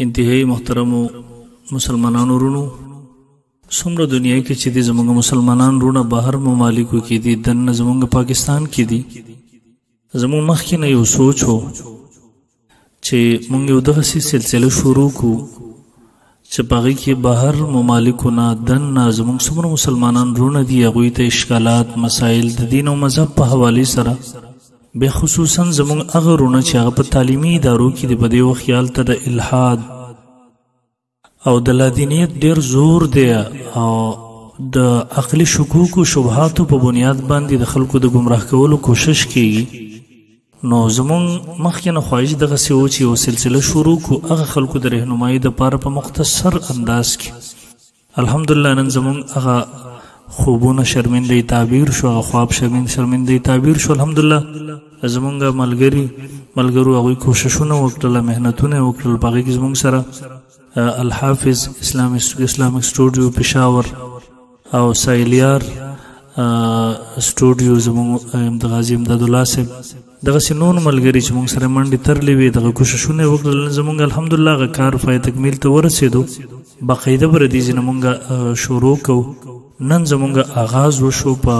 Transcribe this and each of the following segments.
انتهایی محترم مسلمانان ورونو سمره دنیا کې چې دي زمونږ مسلمانان رونه بهر ممالکو کې دي دنه زمونږ پاکستان کې دي زمونږ مخکې نه یو سوچ و چې مونږ یو دغسې سلسله شروع کو چې په هغې کې بهر ممالکو نه دنه زمونږ څومره مسلمانان رونه دي هغوی ته اشکالات مسایل د دین او مذهب په حوالې سره بیا خصوصا زمونږ هغه رونه چې هغه په تعلیمي ادارو کې دي په دې وخت خیال ته د الحاد او د لادینیت ډیر زور دی او د عقلي شکوک او شبهاتو په بنیاد باندې د خلکو د گمراه کولو کوشش کیږي نو زمونږ مخکې نه خواهش دغسې و چې یو سلسله شروع کو هغه خلکو د رهنمایي دپاره په مختصر انداز کې الحمدلله نن زمونږ هغه خوبونه شرمندهی تعبیر شو هغه خواب شرمندهی تعبیر شو الحمدلله زمونږ ملګرو هغوی کوششونه وکړله محنتونه وکړل په هغې کې زمونږ سره الحافظ اسلامک سټوډیو پېښور او سایلیار سټوډیو زمونږ د غازي امدادالله صاحب دغسې نور ملګري چې مونږ سره منډې ترلې وې دغه کوششونه یې وکړل زمونږ الحمدلله هغه کار پای تکمیل ته ورسېدو باقاعده به د دې ځای نه مونږ شروع کوو نن زمونږ آغاز وشو په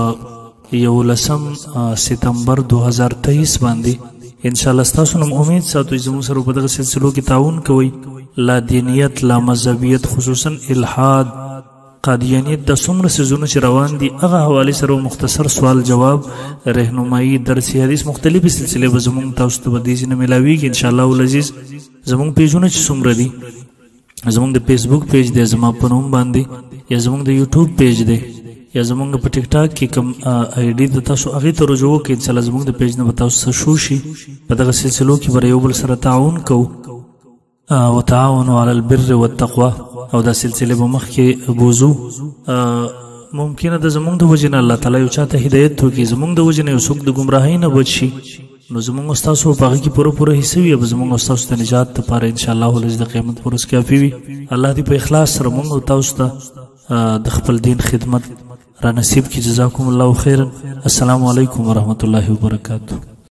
11 ستمبر 2023 باندې انشاءالله ستاسو نم امید ساتو چې زمونږ سره په دغه سلسلو کې تعاون کوئ لا دینیت لا مذهبیت خصوصا الحاد قادیانیت د څومره څیزونه چې روان دي هغه حوالې سره مختصر سوال جواب رهنمایي درسي حدیث مختلفې سلسلې به زمونږ تاسو ته به دې ځای نه میلاویږي انشاءالله العزیز زمونږ پیجونه چې څومره دي زمونږ د فیسبوک پیج دی زما په نوم باندې یا زمونږ د یوټیوب پیج دی یا زمونږ په ټیک ټاک کې کوم آی ډي د تاسو هغې ته رجوع وکړئ انشاءالله زمونږ د پیج نه به تاسو څه شو شي په دغه سلسلو کې به یو بل سره تعاون کوو وتعاونوا على البر والتقوى او دا سلسله به مخکې بوزو ممکنه د زمونږ د وجې نه الله تعالی یو چاته هدایت وکړي زمونږ د وجې نه یو څوک د ګمراهۍ نه بچ شي نو زمونږ ستاسو په هغې کې پوره حصه وي به زمونږ ستاسو د نجات دپاره انشاءالله العزیز د قیامت په ورځ کافي وي الله دې په اخلاص سره مونږ او تاسو ته د خپل دین خدمت را نصیب کړي جزاکم الله خیرا السلام علیکم ورحمة الله وبرکاته